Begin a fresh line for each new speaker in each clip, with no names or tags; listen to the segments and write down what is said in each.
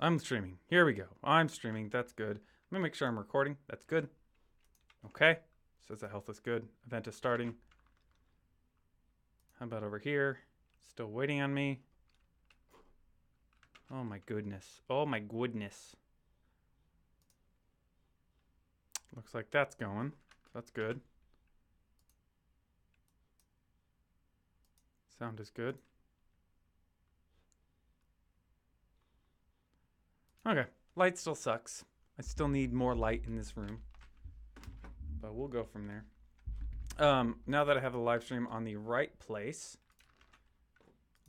I'm streaming. Here we go. I'm streaming. That's good. Let me make sure I'm recording. That's good. Okay. Says the health is good. Event is starting. How about over here? Still waiting on me. Oh my goodness. Oh my goodness. Looks like that's going. That's good. Sound is good. Okay. Light still sucks. I still need more light in this room. But we'll go from there. Now that I have the live stream on the right place,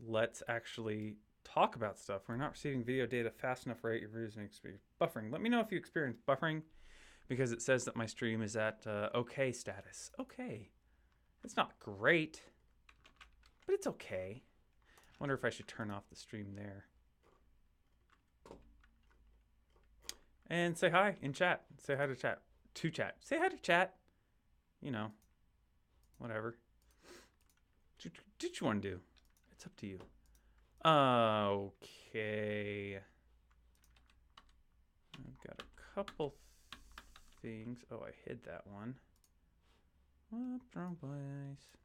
let's actually talk about stuff. We're not receiving video data fast enough, right? Your viewers may experience buffering. Let me know if you experience buffering, because it says that my stream is at okay status. Okay. It's not great, but it's okay. I wonder if I should turn off the stream there. And say hi in chat. Say hi to chat. To chat. Say hi to chat. You know, whatever. What you want to do? It's up to you. Okay. I've got a couple things. Oh, I hid that one. Whoop, wrong place.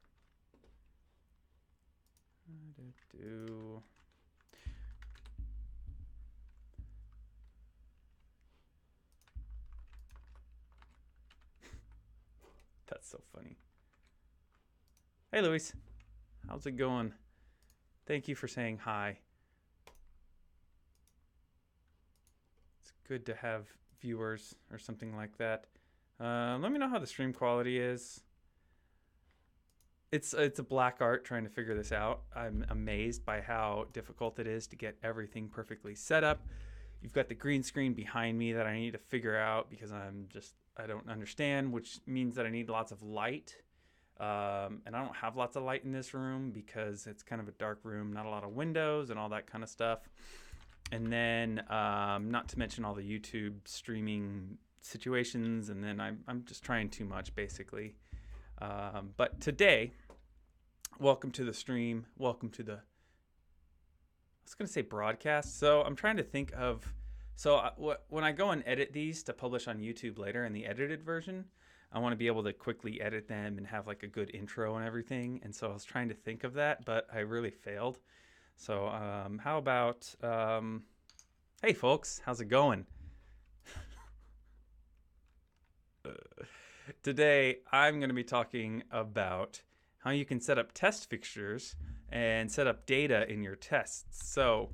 What did it do? That's so funny. Hey, Luis. How's it going? Thank you for saying hi. It's good to have viewers or something like that. Let me know how the stream quality is. It's a black art trying to figure this out. I'm amazed by how difficult it is to get everything perfectly set up. You've got the green screen behind me that I need to figure out because I don't understand, which means that I need lots of light. And I don't have lots of light in this room because it's kind of a dark room, not a lot of windows and all that kind of stuff. And then not to mention all the YouTube streaming situations. And then I'm just trying too much, basically. But today, welcome to the stream. Welcome to the, I was going to say broadcast. So I'm trying to think of, when I go and edit these to publish on YouTube later in the edited version, I want to be able to quickly edit them and have like a good intro and everything. And so I was trying to think of that, but I really failed. So how about, hey folks, how's it going? Today, I'm going to be talking about how you can set up test fixtures and set up data in your tests. So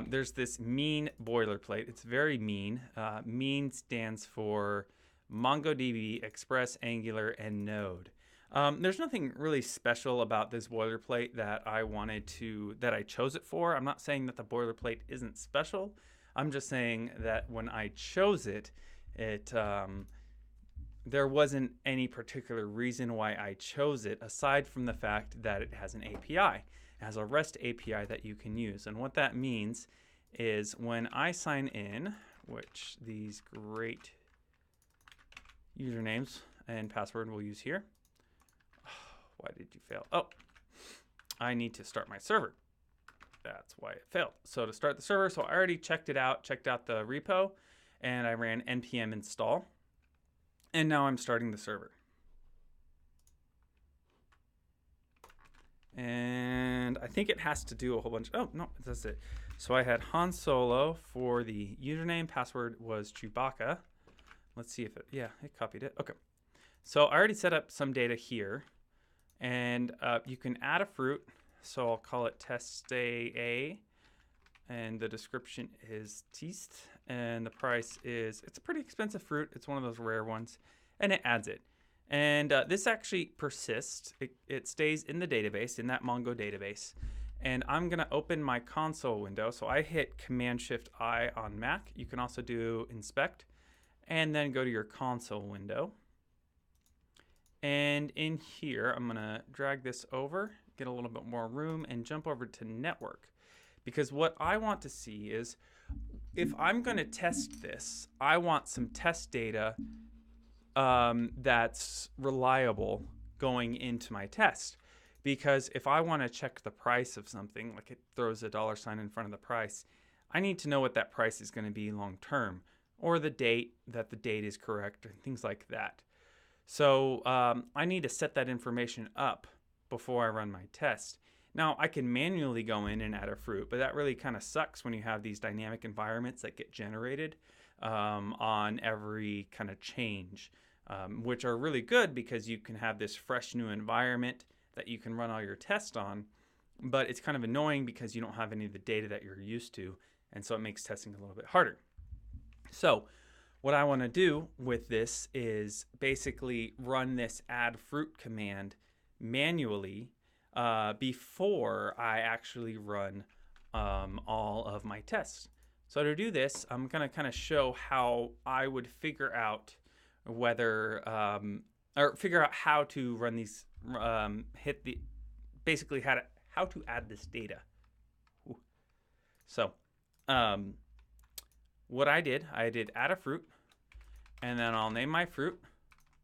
there's this mean boilerplate. It's very mean. Mean stands for MongoDB, Express, Angular, and Node. There's nothing really special about this boilerplate that I chose it for. I'm not saying that the boilerplate isn't special. I'm just saying that when I chose it, there wasn't any particular reason why I chose it aside from the fact that it has an API. It has a REST API that you can use. And what that means is when I sign in, which these great usernames and password we'll use here. Why did you fail? Oh, I need to start my server. That's why it failed. So to start the server, so I already checked out the repo, and I ran npm install. And now I'm starting the server. And I think it has to do a whole bunch. Oh, no, that's it. So I had Han Solo for the username. Password was Chewbacca. Let's see if it copied it. Okay. So I already set up some data here. And you can add a fruit. So I'll call it test A. And the description is teast. And the price is, it's a pretty expensive fruit. It's one of those rare ones. And it adds it. And this actually persists. It stays in the database, in that Mongo database. And I'm going to open my console window. So I hit Command-Shift-I on Mac. You can also do inspect. And then go to your console window. And in here, I'm going to drag this over, get a little bit more room, and jump over to network. Because what I want to see is, if I'm going to test this, I want some test data that's reliable going into my test. Because if I want to check the price of something, like it throws a $ in front of the price, I need to know what that price is going to be long term, or the date that the date is correct, or things like that. So I need to set that information up before I run my test. Now, I can manually go in and add a fruit, but that really kind of sucks when you have these dynamic environments that get generated on every kind of change, which are really good because you can have this fresh new environment that you can run all your tests on, but it's kind of annoying because you don't have any of the data that you're used to, and so it makes testing a little bit harder. So what I want to do with this is basically run this add fruit command manually before I actually run all of my tests. So to do this, I'm going to kind of show how I would figure out whether, or figure out how to run these, basically how to add this data. Ooh. So what I did add a fruit, and then I'll name my fruit,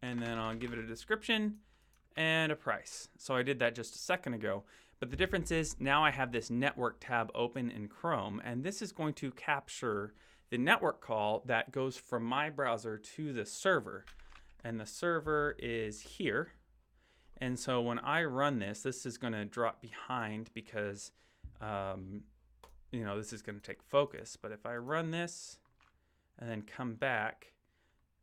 and then I'll give it a description and a price. So I did that just a second ago. But the difference is now I have this network tab open in Chrome, and this is going to capture the network call that goes from my browser to the server. And the server is here. And so when I run this is going to drop behind because this is going to take focus. But if I run this and then come back,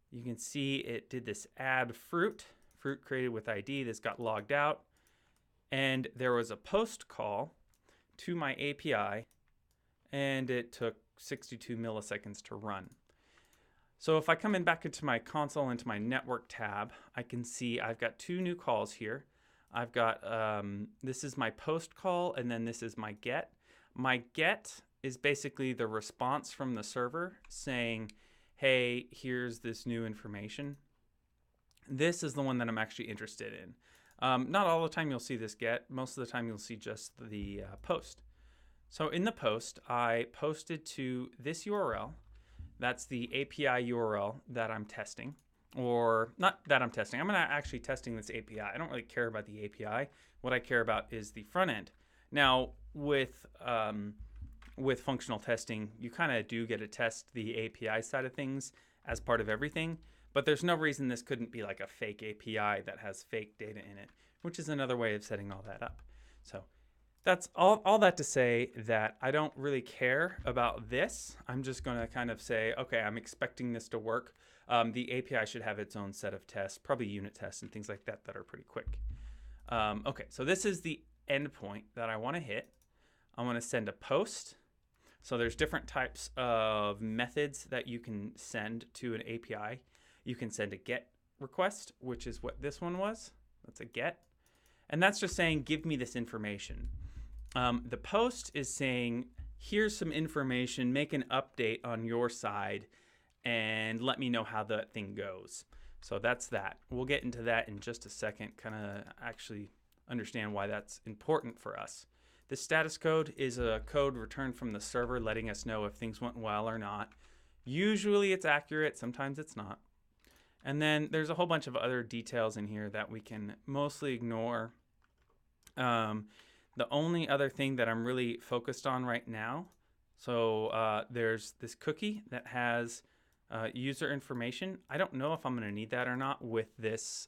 you can see it did this add fruit created with ID. This got logged out. And there was a post call to my API, and it took 62 milliseconds to run. So if I come in back into my console, into my network tab, I can see I've got two new calls here. I've got, this is my post call, and then this is my get. My get is basically the response from the server saying, hey, here's this new information. This is the one that I'm actually interested in. Not all the time you'll see this get. Most of the time you'll see just the post. So in the post, I posted to this URL. That's the API URL that I'm testing. Or not that I'm testing. I'm not actually testing this API. I don't really care about the API. What I care about is the front end. Now, with functional testing, you kind of do get to test the API side of things as part of everything. But there's no reason this couldn't be like a fake API that has fake data in it, which is another way of setting all that up. So that's all that to say that I don't really care about this. I'm just going to kind of say, okay, I'm expecting this to work. The API should have its own set of tests, probably unit tests and things like that that are pretty quick. Okay, so this is the endpoint that I want to hit. I want to send a post. So there's different types of methods that you can send to an API. You can send a get request, which is what this one was. That's a get. And that's just saying, give me this information. The post is saying, here's some information, make an update on your side, and let me know how that thing goes. So that's that. We'll get into that in just a second, kind of actually understand why that's important for us. The status code is a code returned from the server letting us know if things went well or not. Usually it's accurate, sometimes it's not. And then there's a whole bunch of other details in here that we can mostly ignore. The only other thing that I'm really focused on right now, so there's this cookie that has user information. I don't know if I'm going to need that or not with this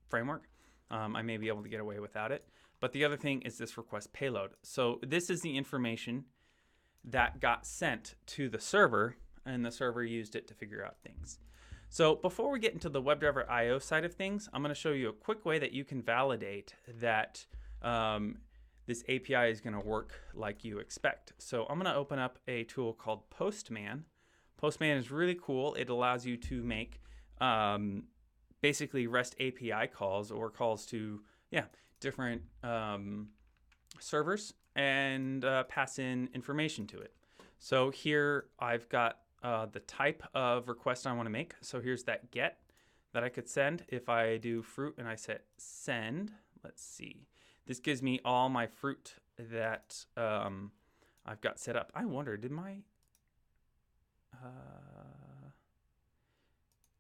framework. I may be able to get away without it. But the other thing is this request payload. So this is the information that got sent to the server, and the server used it to figure out things. So before we get into the WebdriverIO side of things, I'm going to show you a quick way that you can validate that this API is going to work like you expect. So I'm going to open up a tool called Postman. Postman is really cool. It allows you to make basically REST API calls or calls to different servers and pass in information to it. So here I've got the type of request I want to make. So here's that get that I could send. If I do fruit and I set send, let's see. This gives me all my fruit that I've got set up. I wonder, did my...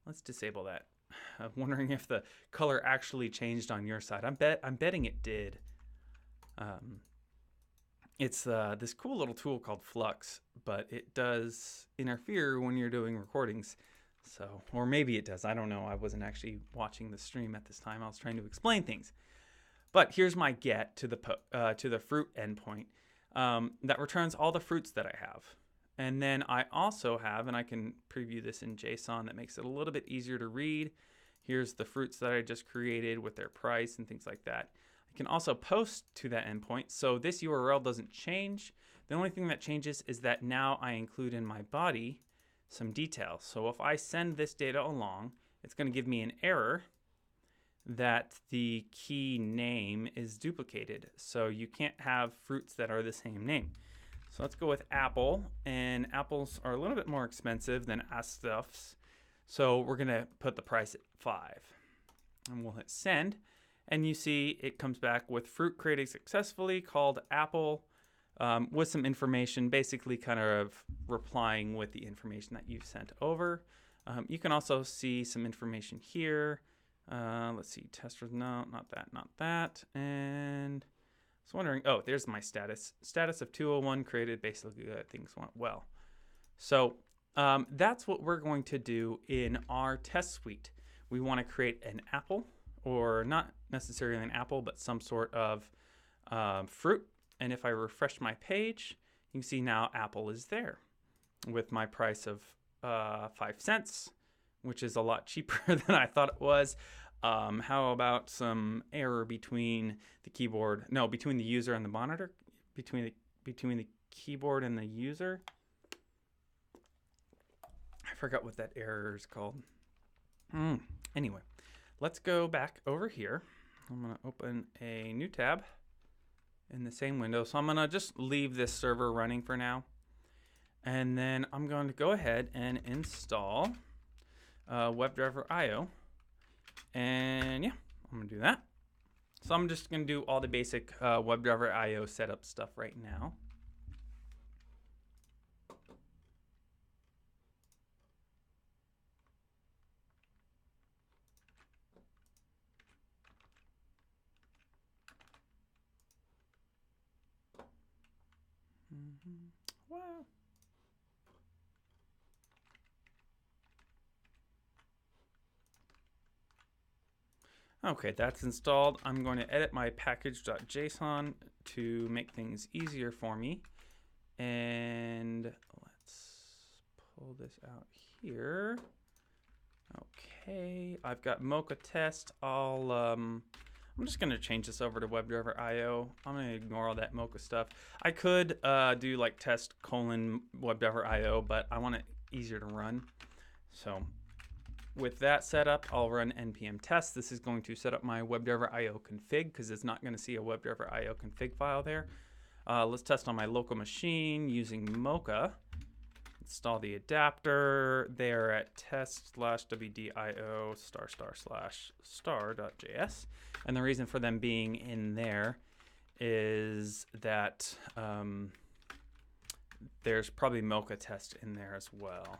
let's disable that. I'm wondering if the color actually changed on your side. I'm betting it did. it's this cool little tool called Flux, but it does interfere when you're doing recordings. So, or maybe it does. I don't know. I wasn't actually watching the stream at this time. I was trying to explain things. But here's my get to the fruit endpoint that returns all the fruits that I have. And then I also have, and I can preview this in JSON that makes it a little bit easier to read. Here's the fruits that I just created with their price and things like that. I can also post to that endpoint. So this URL doesn't change. The only thing that changes is that now I include in my body some details. So if I send this data along, it's going to give me an error that the key name is duplicated. So you can't have fruits that are the same name. So let's go with apple, and apples are a little bit more expensive than stuffs. So we're gonna put the price at 5. And we'll hit send, and you see it comes back with fruit created successfully called apple, with some information, basically kind of replying with the information that you've sent over. You can also see some information here. Let's see, testers, no, not that. And I was wondering, oh, there's my status. Status of 201 created, basically that things went well. So that's what we're going to do in our test suite. We want to create an apple, or not necessarily an apple, but some sort of fruit. And if I refresh my page, you can see now apple is there with my price of 5 cents, which is a lot cheaper than I thought it was. How about some error between the keyboard? No, between the user and the monitor. Between the keyboard and the user. I forgot what that error is called. Anyway, let's go back over here. I'm going to open a new tab in the same window. So I'm going to just leave this server running for now. And then I'm going to go ahead and install WebdriverIO. And yeah, I'm going to do that. So I'm just going to do all the basic WebdriverIO setup stuff right now. Wow. Okay, that's installed. I'm going to edit my package.json to make things easier for me. And let's pull this out here. Okay, I've got Mocha test. I'm just going to change this over to WebdriverIO. I'm going to ignore all that Mocha stuff. I could do like test : WebdriverIO, but I want it easier to run. So with that set up, I'll run npm test. This is going to set up my WebdriverIO config because it's not going to see a WebdriverIO config file there. Let's test on my local machine using Mocha. Install the adapter there at test/wdio */*star.js. And the reason for them being in there is that there's probably Mocha test in there as well.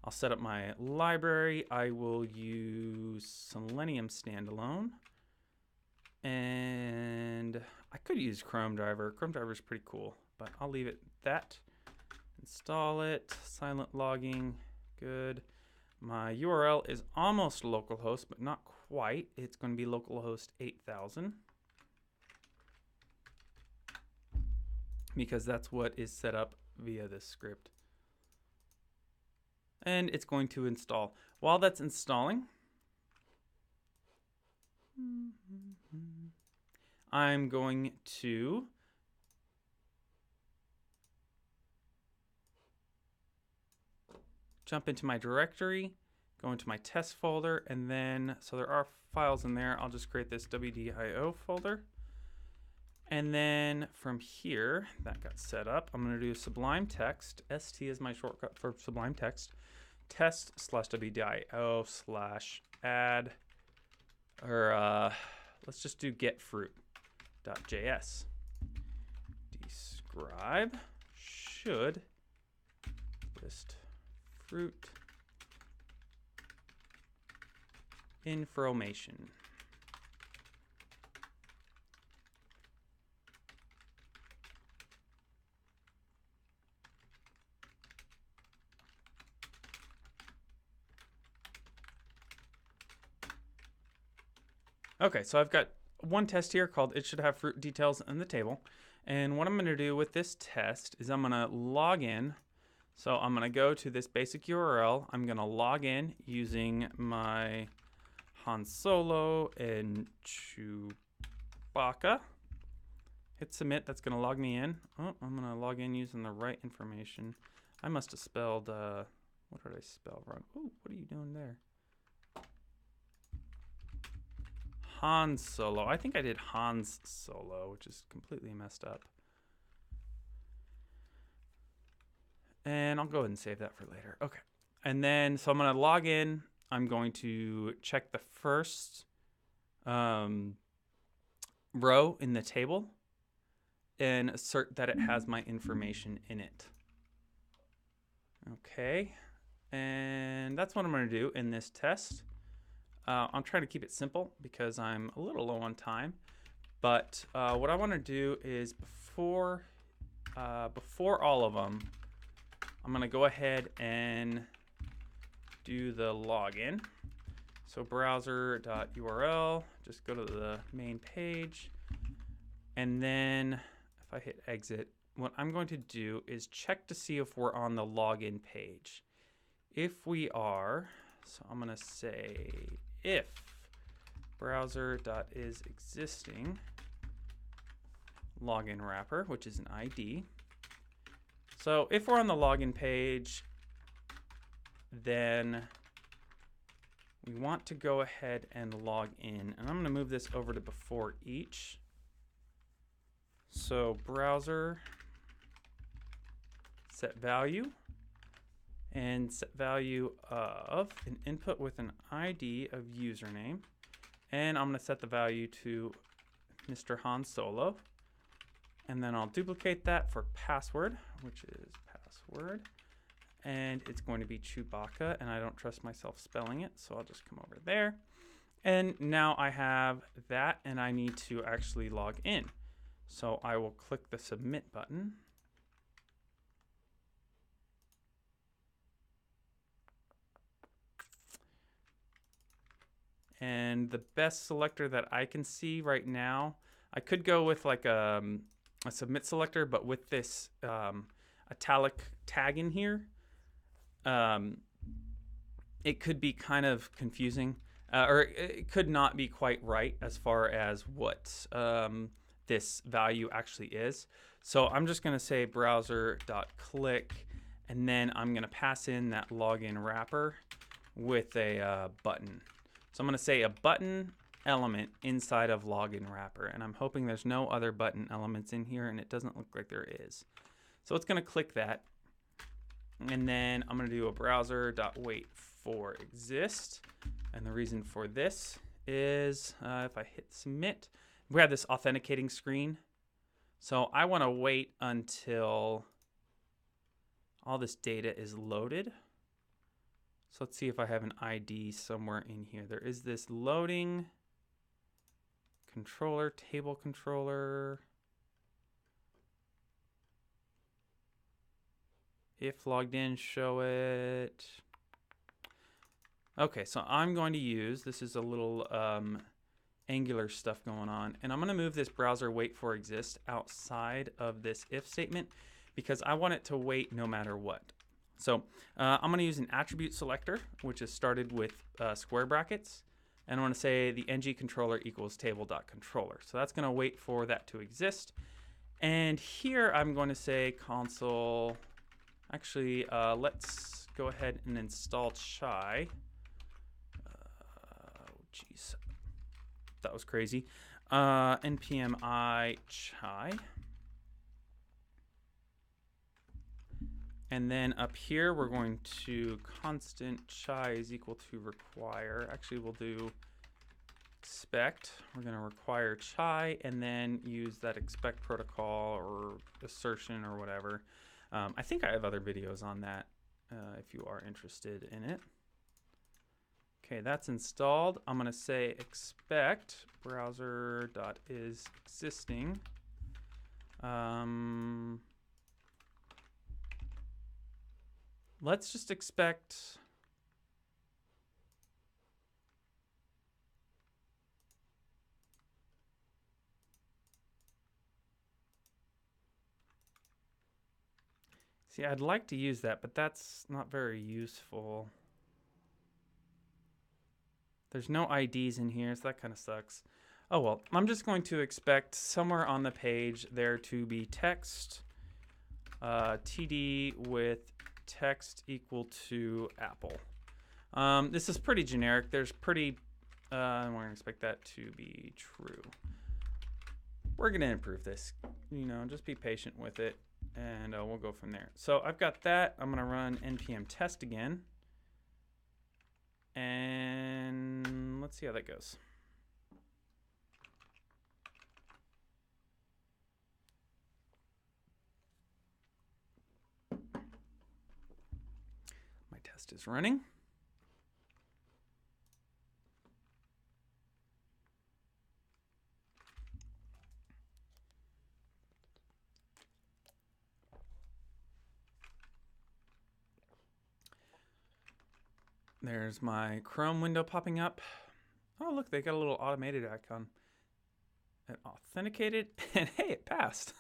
I'll set up my library. I will use Selenium standalone. And I could use Chrome driver. Chrome driver is pretty cool, but I'll leave it that. Install it, silent logging, good. My URL is almost localhost, but not quite. It's going to be localhost 8000 because that's what is set up via this script. And it's going to install. While that's installing, I'm going to jump into my directory, go into my test folder, and then, so there are files in there. I'll just create this WDIO folder. And then from here, that got set up. I'm going to do Sublime Text. ST is my shortcut for Sublime Text. Test/WDIO/add, or let's just do getFruit.js. Describe should list fruit information. Okay, so I've got one test here called it should have fruit details in the table. And what I'm going to do with this test is I'm going to log in. So I'm going to go to this basic URL. I'm going to log in using my Han Solo and Chewbacca. Hit submit. That's going to log me in. Oh, I'm going to log in using the right information. I must have spelled, what did I spell wrong? Ooh, what are you doing there? Han Solo. I think I did Hans Solo, which is completely messed up. And I'll go ahead and save that for later. Okay. And then, so I'm going to log in. I'm going to check the first row in the table and assert that it has my information in it. Okay. And that's what I'm going to do in this test. I'm trying to keep it simple because I'm a little low on time. But what I want to do is before all of them, I'm going to go ahead and do the login. So browser.url, just go to the main page. And then if I hit exit, what I'm going to do is check to see if we're on the login page. If we are, so I'm going to say if browser.isExisting login wrapper, which is an ID. So if we're on the login page, then we want to go ahead and log in. And I'm going to move this over to before each. So browser set value and set value of an input with an ID of username. And I'm going to set the value to Mr. Han Solo. And then I'll duplicate that for password, which is password. And it's going to be Chewbacca, and I don't trust myself spelling it, so I'll just come over there. And now I have that, and I need to actually log in. So I will click the submit button. And the best selector that I can see right now, I could go with like a submit selector, but with this italic tag in here, it could be kind of confusing, or it could not be quite right as far as what this value actually is. So I'm just going to say browser.click, and then I'm going to pass in that login wrapper with a button. So I'm going to say a button element inside of login wrapper, and I'm hoping there's no other button elements in here, and it doesn't look like there is. So it's going to click that, and then I'm going to do a browser.wait for exist, and the reason for this is if I hit submit, we have this authenticating screen. So I want to wait until all this data is loaded. So let's see if I have an ID somewhere in here. There is this loading controller, table controller. If logged in, show it. Okay, so I'm going to use, this is a little Angular stuff going on, and I'm going to move this browser wait for exist outside of this if statement because I want it to wait no matter what. So I'm going to use an attribute selector, which is started with square brackets, and I want to say the ng controller equals table.controller. So that's going to wait for that to exist. And here I'm going to say console, actually, let's go ahead and install chai. Oh, geez. That was crazy. npm I chai. And then up here, we're going to constant chai is equal to require. Actually, we'll do expect. We're going to require chai and then use that expect protocol or assertion or whatever. I think I have other videos on that if you are interested in it. Okay, that's installed. I'm going to say expect browser.isExisting. Let's just expect See, I'd like to use that, but that's not very useful. There's no IDs in here, so that kind of sucks. Oh well, I'm just going to expect somewhere on the page there to be text, TD with text equal to Apple. This is pretty generic. There's pretty, we're gonna expect that to be true. We're gonna improve this, you know, just be patient with it, and we'll go from there. So I've got that. I'm gonna run npm test again, and let's see how that goes. My test is running. There's my Chrome window popping up. Oh, look, they got a little automated icon. It authenticated, and hey, it passed.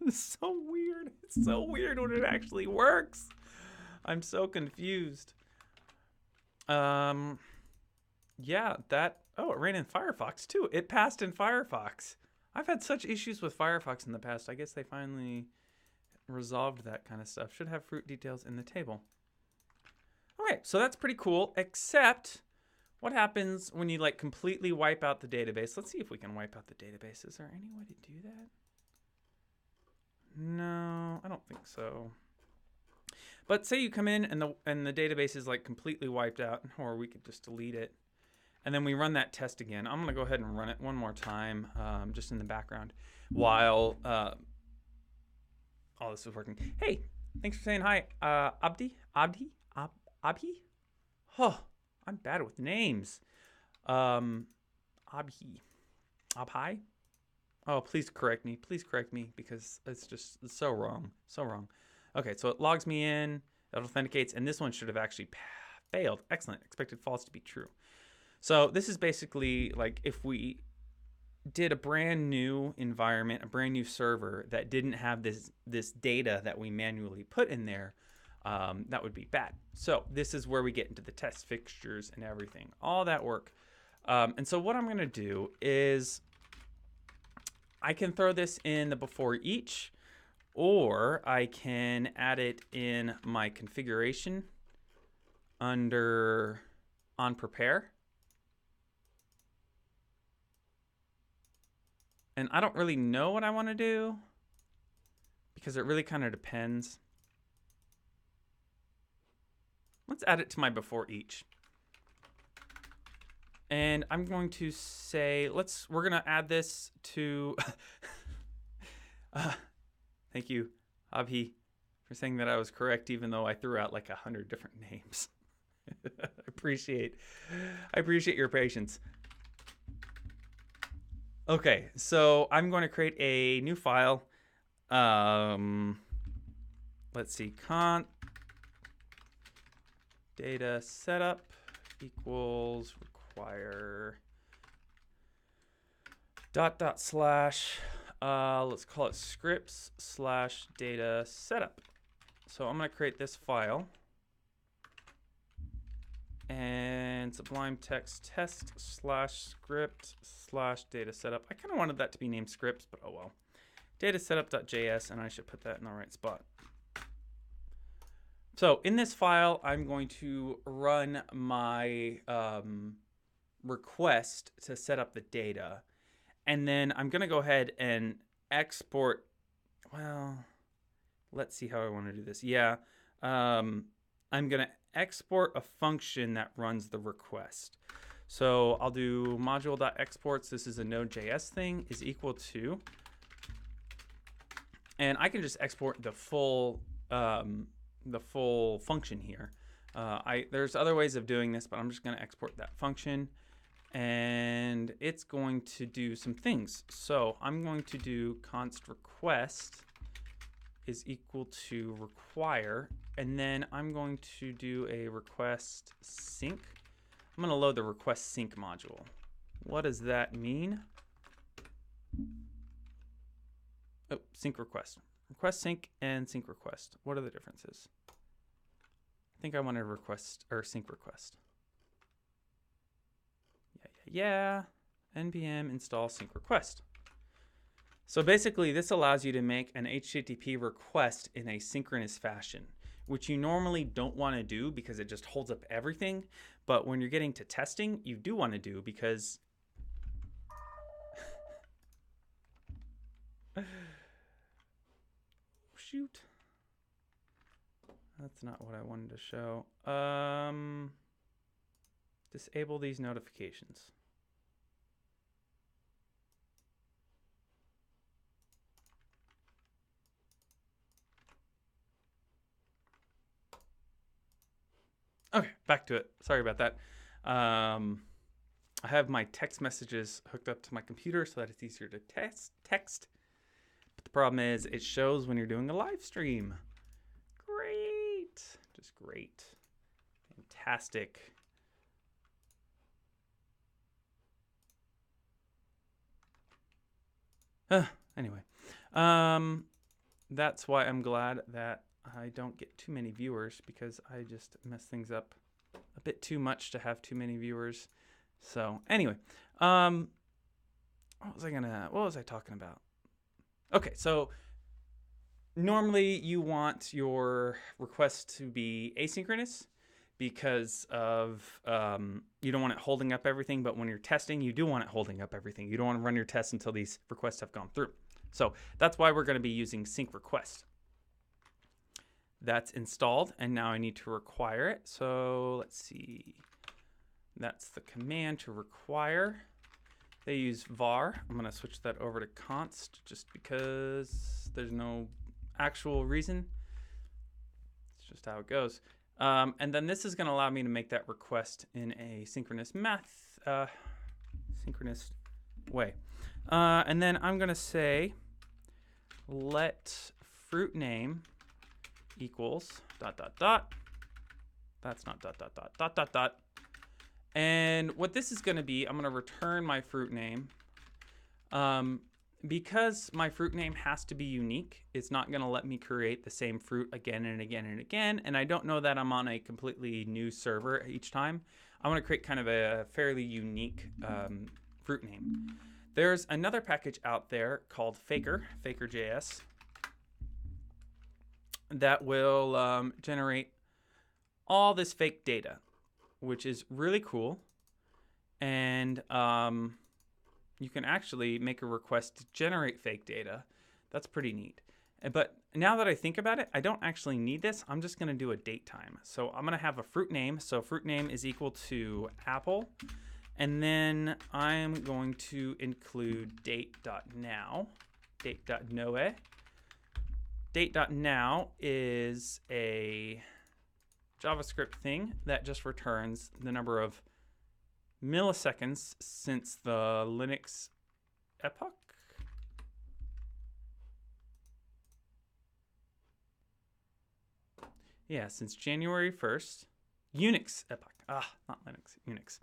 It's so weird. It's so weird when it actually works. I'm so confused. Yeah, that, oh, it ran in Firefox too. It passed in Firefox. I've had such issues with Firefox in the past. I guess they finally resolved that kind of stuff. Should have fruit details in the table. Okay, so that's pretty cool, except what happens when you like completely wipe out the database? Let's see if we can wipe out the database. Is there any way to do that? No, I don't think so. But say you come in and the database is like completely wiped out, or we could just delete it. And then we run that test again. I'm gonna go ahead and run it one more time, just in the background, while all this is working. Hey, thanks for saying hi, Abhi? Oh, I'm bad with names. Abhi. Oh, please correct me. Please correct me, because it's so wrong. So wrong. Okay, so it logs me in, it authenticates, and this one should have actually failed. Excellent. Expected false to be true. So this is basically like if we did a brand new environment, a brand new server that didn't have this data that we manually put in there, that would be bad. So this is where we get into the test fixtures and everything, all that work. And so what I'm going to do is I can throw this in the before each, or I can add it in my configuration under on prepare. And I don't really know what I want to do because it really kind of depends. Let's add it to my before each. And I'm going to say, we're going to add this to, thank you, Abhi, for saying that I was correct, even though I threw out like 100 different names. I appreciate your patience. Okay, so I'm going to create a new file. Let's see, const data setup equals require .. slash let's call it scripts slash data setup. So I'm going to create this file and Sublime Text test slash script slash data setup. I kind of wanted that to be named scripts, but oh well. Data setup.js, and I should put that in the right spot. So in this file, I'm going to run my request to set up the data. And then I'm going to go ahead and export. Well, let's see how I want to do this. Yeah, I'm going to export a function that runs the request. So I'll do module.exports. This is a Node.js thing, is equal to. And I can just export the full function here. There's other ways of doing this, but I'm just going to export that function, and it's going to do some things. So I'm going to do const request is equal to require, and then I'm going to do a request sync. I'm going to load the request sync module. What does that mean? Oh, sync request. request sync and sync request. What are the differences? I think I want to request or sync request. Yeah. npm install sync request. So basically this allows you to make an HTTP request in a synchronous fashion, which you normally don't want to do because it just holds up everything. But when you're getting to testing, you do want to do because shoot. That's not what I wanted to show. Disable these notifications. Okay, back to it. Sorry about that. I have my text messages hooked up to my computer so that it's easier to text. But the problem is it shows when you're doing a live stream. Great. Just great. Fantastic. Anyway, that's why I'm glad that I don't get too many viewers, because I just mess things up a bit too much to have too many viewers. So anyway, what was I talking about? Okay, so normally you want your request to be asynchronous because of you don't want it holding up everything, but when you're testing, you do want it holding up everything. You don't want to run your tests until these requests have gone through. So that's why we're going to be using sync request. That's installed, and now I need to require it. So let's see. That's the command to require. They use var. I'm going to switch that over to const just because there's no actual reason. It's just how it goes. And then this is going to allow me to make that request in a synchronous synchronous way. And then I'm going to say let fruit name equals ... That's not ... And what this is going to be, I'm going to return my fruit name. Because my fruit name has to be unique, it's not going to let me create the same fruit again and again and again. And I don't know that I'm on a completely new server each time. I want to create kind of a fairly unique fruit name. There's another package out there called Faker.js, that will generate all this fake data, which is really cool. And you can actually make a request to generate fake data. That's pretty neat. But now that I think about it, I don't actually need this. I'm just going to do a date time. So I'm going to have a fruit name. So fruit name is equal to apple. And then I'm going to include date.now, date.noe. Date.now is a JavaScript thing that just returns the number of milliseconds since the Linux epoch. Yeah, since January 1st. Unix epoch. Not Linux, Unix.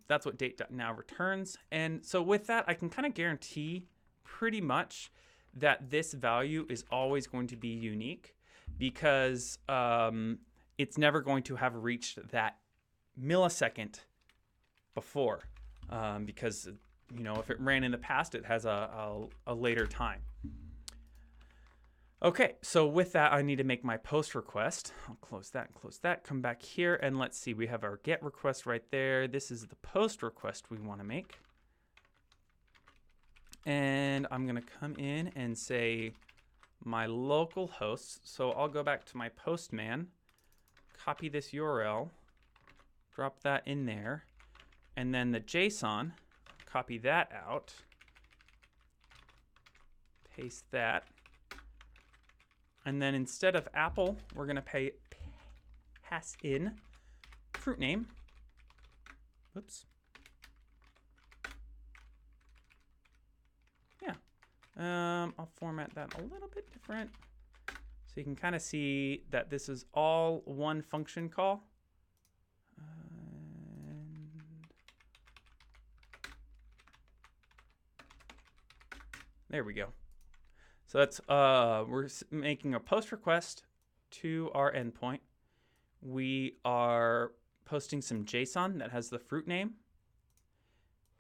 That's what date.now returns. And so with that, I can kind of guarantee pretty much that this value is always going to be unique, because it's never going to have reached that millisecond before, because if it ran in the past, it has a later time. Okay, so with that, I need to make my post request. I'll close that, come back here, and let's see, we have our get request right there. This is the post request we want to make. And I'm going to come in and say my local host. So I'll go back to my postman, copy this URL, drop that in there, and then the JSON, copy that out, paste that. And then instead of apple, we're going to pass in fruit name. Whoops. I'll format that a little bit different so you can kind of see that this is all one function call. There we go. So that's we're making a post request to our endpoint. We are posting some JSON that has the fruit name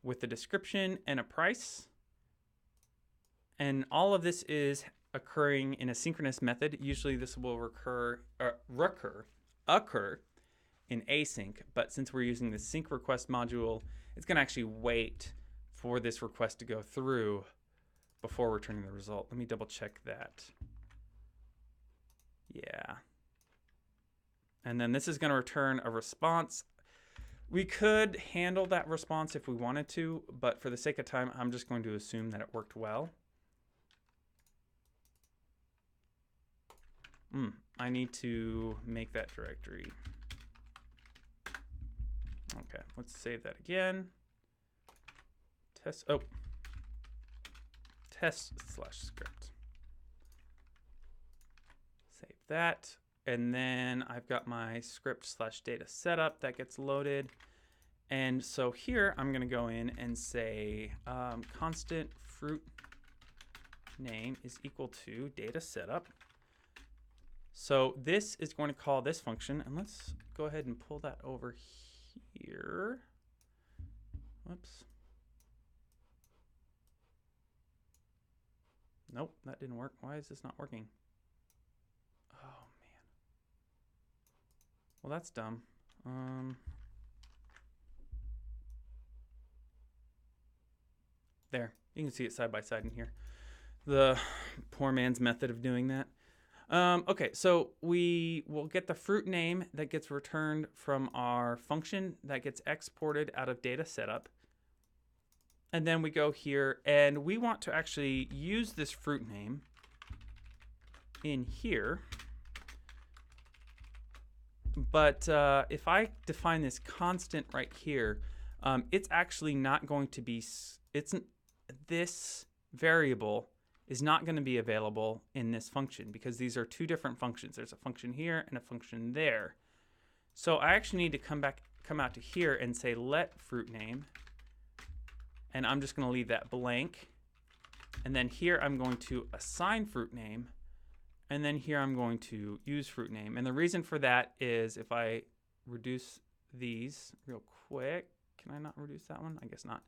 with a description and a price. And all of this is occurring in a synchronous method. Usually this will occur in async, but since we're using the sync request module, it's going to actually wait for this request to go through before returning the result. Let me double check that. Yeah. And then this is going to return a response. We could handle that response if we wanted to, but for the sake of time, I'm just going to assume that it worked well. I need to make that directory. Okay, let's save that again. Test/script. Save that. And then I've got my script/data setup that gets loaded. And so here I'm going to go in and say constant fruit name is equal to data setup. So this is going to call this function, and let's go ahead and pull that over here. Whoops. Nope, that didn't work. Why is this not working? Oh, man. Well, that's dumb. There, you can see it side by side in here. The poor man's method of doing that. Okay, so we will get the fruit name that gets returned from our function that gets exported out of data setup. And then we go here and we want to actually use this fruit name in here. But if I define this constant right here, it's actually not going to be, this variable is not going to be available in this function because these are two different functions. There's a function here and a function there. So I actually need to come out to here and say let fruit name, and I'm just going to leave that blank. And then here I'm going to assign fruit name, and then here I'm going to use fruit name. And the reason for that is if I reduce these real quick, can I not reduce that one? I guess not.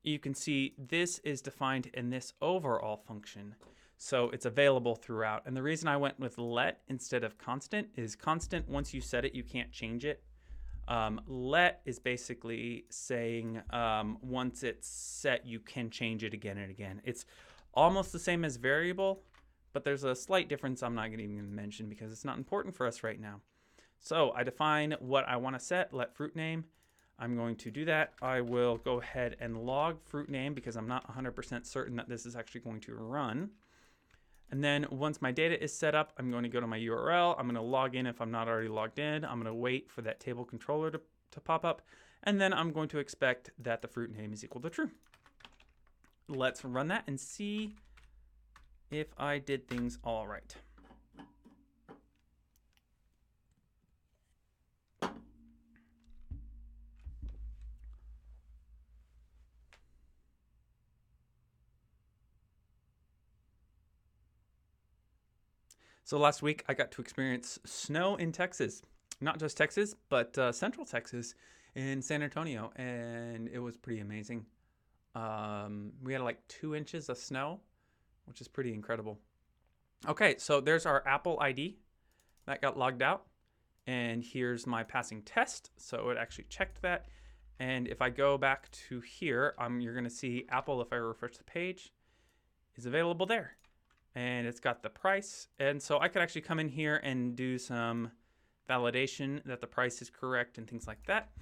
You can see this is defined in this overall function, so it's available throughout. And the reason I went with let instead of constant is constant, once you set it, you can't change it. Let is basically saying once it's set, you can change it again and again. It's almost the same as variable, but there's a slight difference I'm not even going to mention because it's not important for us right now. So I define what I want to set, let fruit name. I'm going to do that. I will go ahead and log fruit name because I'm not 100% certain that this is actually going to run. And then once my data is set up, I'm going to go to my URL. I'm going to log in if I'm not already logged in. I'm going to wait for that table controller to pop up. And then I'm going to expect that the fruit name is equal to true. Let's run that and see if I did things all right. So last week I got to experience snow in Texas, not just Texas, but Central Texas in San Antonio, and it was pretty amazing. We had like 2 inches of snow, which is pretty incredible. Okay, so there's our Apple ID that got logged out, and here's my passing test. So it actually checked that, and if I go back to here, you're going to see Apple, if I refresh the page, is available there. And it's got the price. And so I could actually come in here and do some validation that the price is correct and things like that.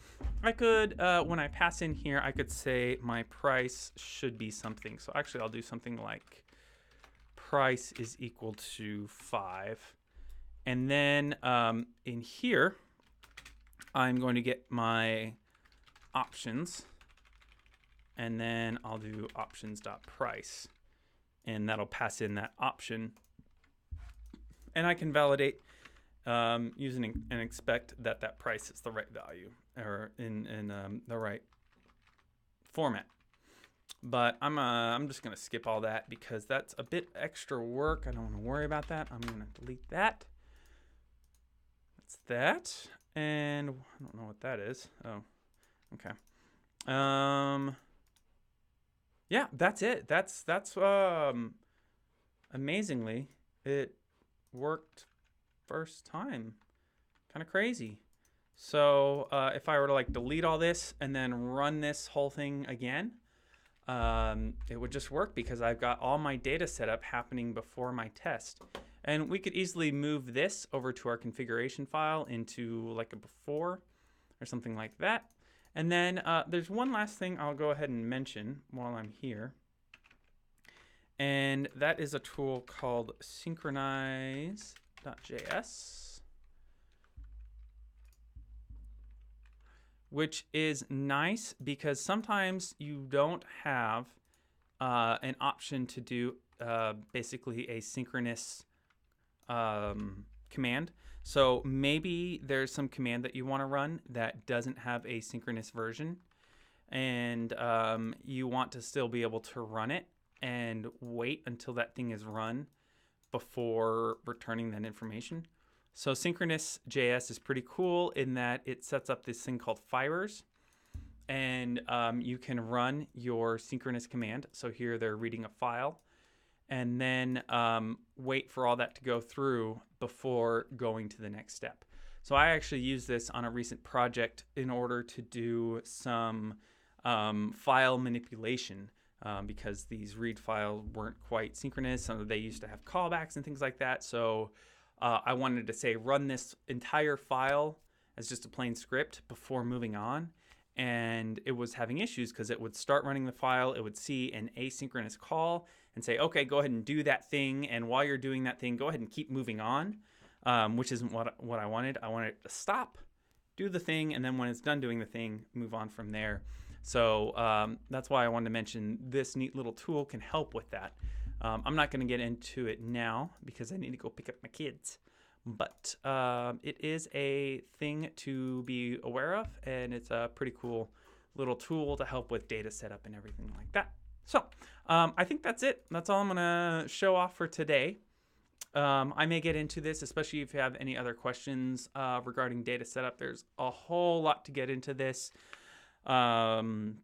I could, when I pass in here, I could say my price should be something. So actually I'll do something like price is equal to 5. And then in here, I'm going to get my options. And then I'll do options.price. And that'll pass in that option. And I can validate using and expect that that price is the right value or in the right format. But I'm just gonna skip all that because that's a bit extra work. I don't want to worry about that. I'm gonna delete that. That's that. And I don't know what that is. Oh, okay. Yeah, that's it. That's amazingly, it worked first time. Kind of crazy. So if I were to like delete all this and then run this whole thing again, it would just work because I've got all my data set up happening before my test. And we could easily move this over to our configuration file into like a before or something like that. And then there's one last thing I'll go ahead and mention while I'm here. And that is a tool called synchronize.js, which is nice because sometimes you don't have an option to do basically a synchronous command. So maybe there's some command that you want to run that doesn't have a synchronous version, and you want to still be able to run it and wait until that thing is run before returning that information. So synchronous JS is pretty cool in that it sets up this thing called fibers, and you can run your synchronous command. So here they're reading a file, and then wait for all that to go through before going to the next step. So I actually used this on a recent project in order to do some file manipulation because these read files weren't quite synchronous. So they used to have callbacks and things like that. So I wanted to say run this entire file as just a plain script before moving on. And it was having issues because it would start running the file, it would see an asynchronous call and say, okay, go ahead and do that thing. And while you're doing that thing, go ahead and keep moving on, which isn't what I wanted. I wanted it to stop, do the thing, and then when it's done doing the thing, move on from there. So that's why I wanted to mention this neat little tool can help with that. I'm not going to get into it now because I need to go pick up my kids. But it is a thing to be aware of, and it's a pretty cool little tool to help with data setup and everything like that. So I think that's it. That's all I'm going to show off for today. I may get into this, especially if you have any other questions regarding data setup. There's a whole lot to get into this. And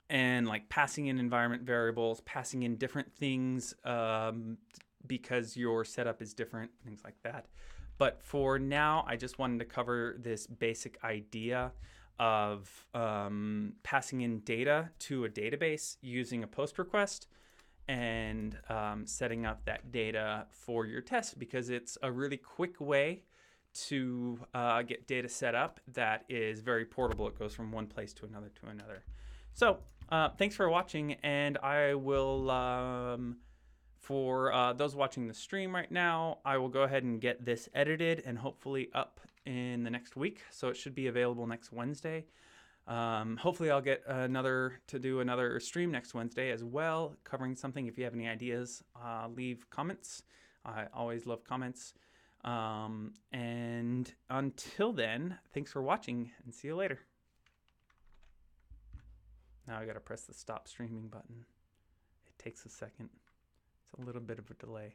like passing in environment variables, passing in different things because your setup is different, things like that. But for now, I just wanted to cover this basic idea of passing in data to a database using a post request and setting up that data for your test, because it's a really quick way to get data set up that is very portable. It goes from one place to another to another. So thanks for watching, and I will, for those watching the stream right now, I will go ahead and get this edited and hopefully up in the next week. So it should be available next Wednesday. Hopefully I'll get to do another stream next Wednesday as well, covering something. If you have any ideas, leave comments. I always love comments. And until then, thanks for watching and see you later. Now I gotta press the stop streaming button. It takes a second. It's a little bit of a delay.